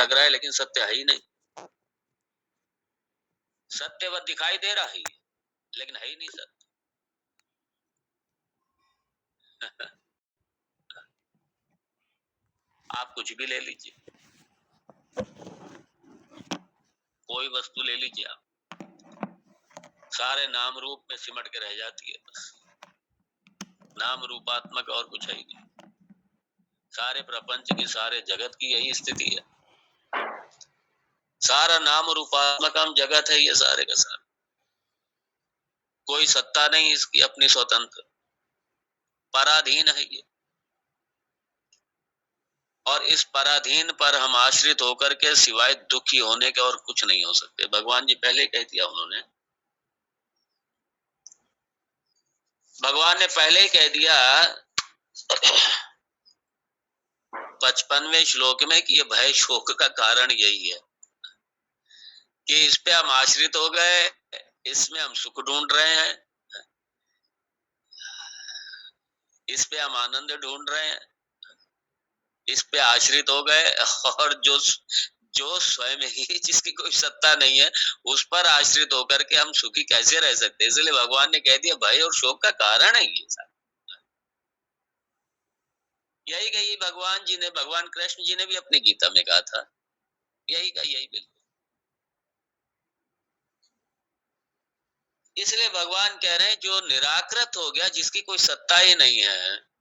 लग रहा है लेकिन सत्य है ही नहीं। सत्य वह दिखाई दे रहा है लेकिन है ही नहीं सत्य। आप कुछ भी ले लीजिए, कोई वस्तु ले लीजिए आप, सारे नाम रूप में सिमट के रह जाती है बस। नाम रूपात्मक और कुछ है ही नहीं। सारे प्रपंच की, सारे जगत की यही स्थिति है। सारा नाम रूपात्मक हम जगत है ये सारे का सारा। कोई सत्ता नहीं इसकी अपनी स्वतंत्र, पराधीन है ये। और इस पराधीन पर हम आश्रित होकर के सिवाय दुखी होने के और कुछ नहीं हो सकते। भगवान जी पहले कह दिया उन्होंने, भगवान ने पहले ही कह दिया 55वें श्लोक में कि ये भय शोक का कारण यही है कि इस पे हम आश्रित हो गए, इसमें हम सुख ढूंढ रहे हैं, इस पे हम आनंद ढूंढ रहे हैं, इस पे आश्रित हो गए। और जो स्वयं ही जिसकी कोई सत्ता नहीं है उस पर आश्रित होकर के हम सुखी कैसे रह सकते। इसलिए भगवान ने कह दिया भय और शोक का कारण है ये सब। यही कही भगवान जी ने, भगवान कृष्ण जी ने भी अपनी गीता में कहा था, यही कही, यही बिल्कुल। इसलिए भगवान कह रहे हैं जो निराकृत हो गया, जिसकी कोई सत्ता ही नहीं है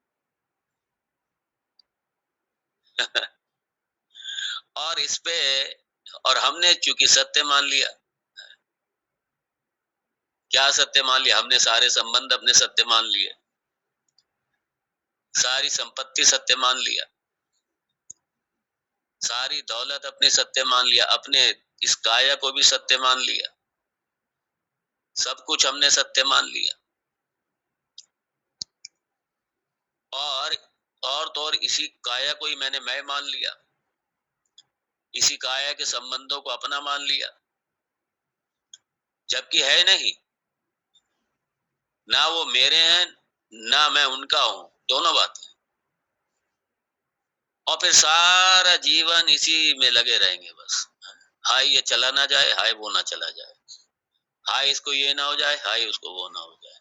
और इस पे, और हमने चूंकि सत्य मान लिया। क्या सत्य मान लिया? हमने सारे संबंध अपने सत्य मान लिए, सारी संपत्ति सत्य मान लिया, सारी दौलत अपने सत्य मान लिया, अपने इस काया को भी सत्य मान लिया, सब कुछ हमने सत्य मान लिया। और तो और इसी काया को ही मैंने मैं मान लिया, इसी काया के संबंधों को अपना मान लिया, जबकि है नहीं। ना वो मेरे हैं ना मैं उनका हूं, दोनों बातें। और फिर सारा जीवन इसी में लगे रहेंगे बस। हाय ये चला ना जाए, हाय वो ना चला जाए, हाय इसको ये ना हो जाए, हाय उसको वो ना हो जाए।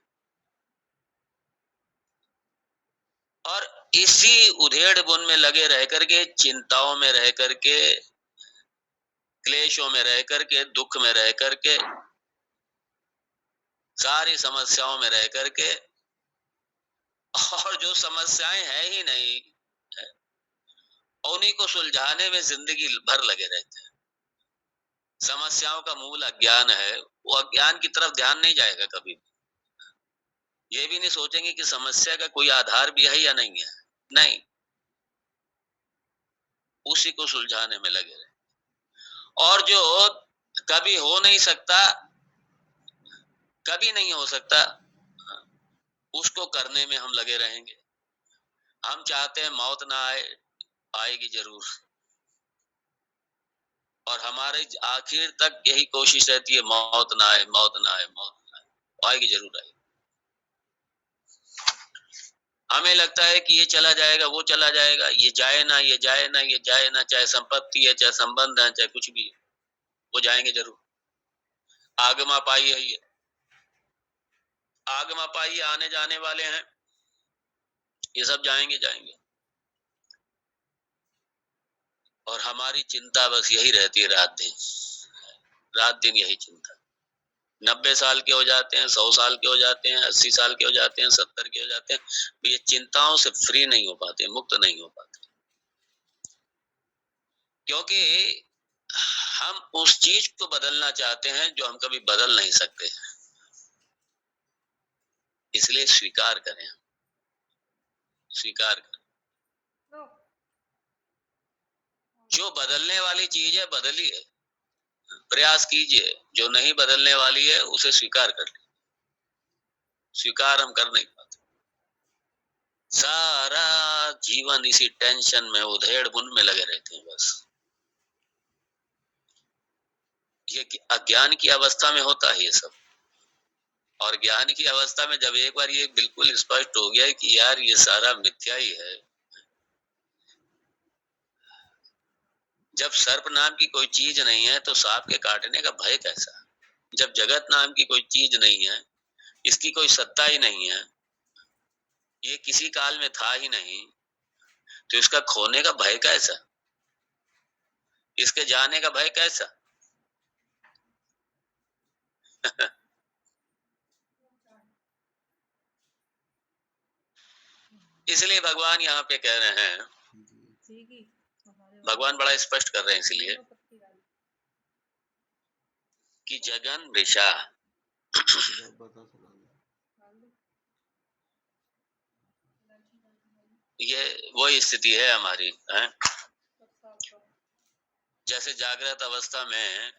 और इसी उधेड़ बुन में लगे रह करके, चिंताओं में रह करके, क्लेशों में रह करके, दुख में रह करके, सारी समस्याओं में रह करके, और जो समस्याएं है ही नहीं उन्हीं को सुलझाने में जिंदगी भर लगे रहते हैं। समस्याओं का मूल अज्ञान है, वो अज्ञान की तरफ ध्यान नहीं जाएगा कभी भी। ये भी नहीं सोचेंगे कि समस्या का कोई आधार भी है या नहीं है, नहीं, उसी को सुलझाने में लगे रहे। और जो कभी हो नहीं सकता, कभी नहीं हो सकता, उसको करने में हम लगे रहेंगे। हम चाहते हैं मौत ना आए, आएगी जरूर। और हमारे आखिर तक यही कोशिश रहती है, मौत ना आए, मौत ना आए, मौत ना आए, आएगी जरूर आएगी। हमें लगता है कि ये चला जाएगा, वो चला जाएगा, ये जाए ना, ये जाए ना, ये जाए ना, चाहे संपत्ति है, चाहे संबंध है, चाहे कुछ भी है, वो जाएंगे जरूर। आगमा पाई है ये, आगमा पाई आने जाने वाले हैं, ये सब जाएंगे जाएंगे। और हमारी चिंता बस यही रहती है रात दिन, रात दिन यही चिंता। 90 साल के हो जाते हैं, 100 साल के हो जाते हैं, 80 साल के हो जाते हैं, 70 के हो जाते हैं, ये चिंताओं से फ्री नहीं हो पाते, मुक्त नहीं हो पाते, क्योंकि हम उस चीज को बदलना चाहते हैं जो हम कभी बदल नहीं सकते। इसलिए स्वीकार करें, स्वीकार करें। जो बदलने वाली चीज है बदली है, प्रयास कीजिए। जो नहीं बदलने वाली है उसे स्वीकार कर लीजिए। स्वीकार हम कर नहीं पाते, सारा जीवन इसी टेंशन में, उधेड़ बुन में लगे रहते हैं बस। ये अज्ञान की अवस्था में होता है ये सब। और ज्ञान की अवस्था में जब एक बार ये बिल्कुल स्पष्ट हो गया कि यार ये सारा मिथ्या ही है, जब सर्प नाम की कोई चीज नहीं है तो सांप के काटने का भय कैसा? जब जगत नाम की कोई चीज नहीं है, इसकी कोई सत्ता ही नहीं है, ये किसी काल में था ही नहीं, तो इसका खोने का भय कैसा? इसके जाने का भय कैसा? इसलिए भगवान यहाँ पे कह रहे हैं, भगवान बड़ा स्पष्ट कर रहे हैं इसलिए कि जगन मृषा, ये वही स्थिति है हमारी है? जैसे जागृत अवस्था में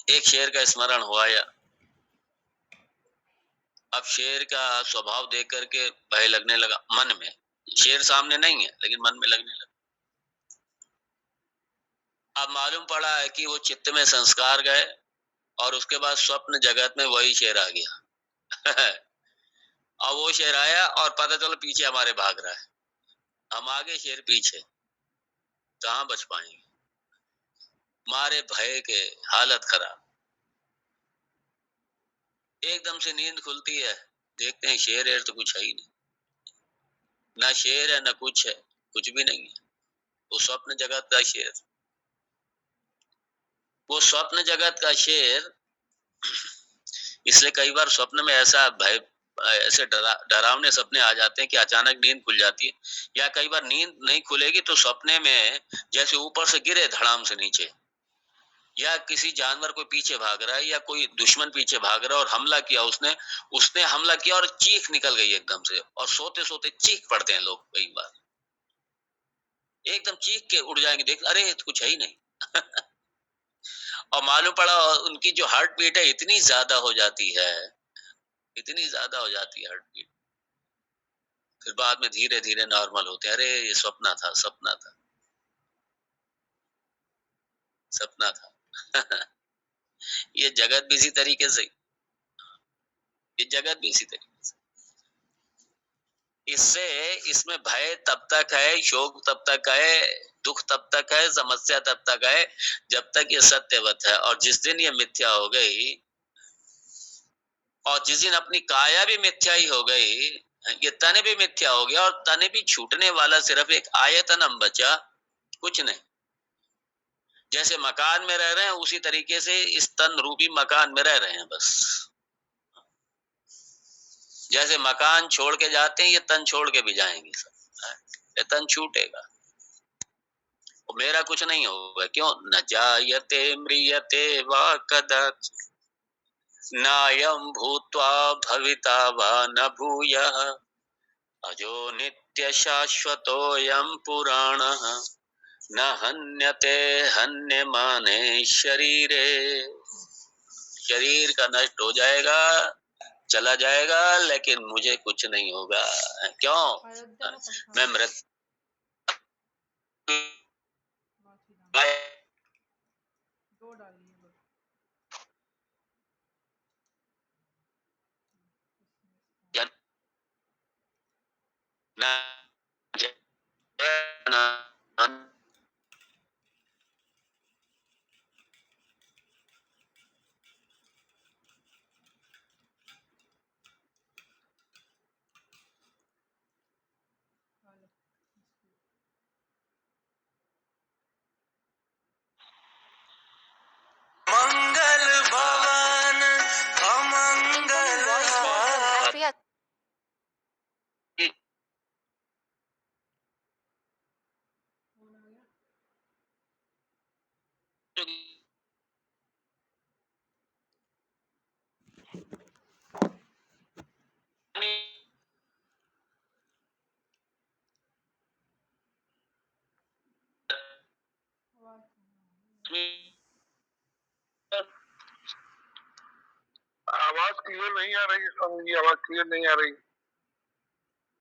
एक शेर का स्मरण हुआ, या अब शेर का स्वभाव देख करके भय लगने लगा मन में। शेर सामने नहीं है लेकिन मन में लगने लगा। अब मालूम पड़ा है कि वो चित्त में संस्कार गए और उसके बाद स्वप्न जगत में वही शेर आ गया। अब वो शेर आया और पता चला पीछे हमारे भाग रहा है, हम आगे शेर पीछे, कहाँ बच पाएंगे? मारे भय के हालत खराब। एकदम से नींद खुलती है, देखते हैं शेर है तो कुछ है ही नहीं, ना शेर है ना कुछ है, कुछ भी नहीं है। वो स्वप्न जगत का शेर, वो स्वप्न जगत का शेर। इसलिए कई बार स्वप्न में ऐसा भय, ऐसे डरावने सपने आ जाते हैं कि अचानक नींद खुल जाती है, या कई बार नींद नहीं खुलेगी तो सपने में जैसे ऊपर से गिरे धड़ाम से नीचे, या किसी जानवर को पीछे भाग रहा है, या कोई दुश्मन पीछे भाग रहा है और हमला किया उसने उसने हमला किया और चीख निकल गई एकदम से, और सोते सोते चीख पड़ते हैं लोग कई बार, एकदम चीख के उड़ जाएंगे, देख अरे तो कुछ है ही नहीं। और मालूम पड़ा उनकी जो हार्ट बीट है इतनी ज्यादा हो जाती है, इतनी ज्यादा हो जाती है हार्ट बीट, फिर बाद में धीरे धीरे नॉर्मल होते हैं। अरे ये सपना था, सपना था, सपना था। ये जगत भी इसी तरीके से, ये जगत भी इसी तरीके से। इससे इसमें भय तब तक है, शोक तब तक है, दुख तब तक है, समस्या तब तक है जब तक ये सत्यवत है। और जिस दिन ये मिथ्या हो गई, और जिस दिन अपनी काया भी मिथ्या ही हो गई, ये तन भी मिथ्या हो गया, और तन भी छूटने वाला सिर्फ एक आयतनम बचा, कुछ नहीं। जैसे मकान में रह रहे हैं उसी तरीके से इस तन रूपी मकान में रह रहे हैं बस। जैसे मकान छोड़ के जाते हैं, ये तन छोड़ के भी जाएंगे सब, ये तन छूटेगा, और मेरा कुछ नहीं होगा। क्यों? न जायते म्रियते वा कदाच, नायं भूत्वा भविता वा न भूयः, अजो नित्य शाश्वतोऽयं पुराणः, न हन्यते हन्यमाने शरीरे। शरीर का नष्ट हो जाएगा, चला जाएगा, लेकिन मुझे कुछ नहीं होगा। क्यों? मैं मृत मंगल भवन अमंगल आवाज क्लियर नहीं आ रही, स्वामी जी आवाज क्लियर नहीं आ रही।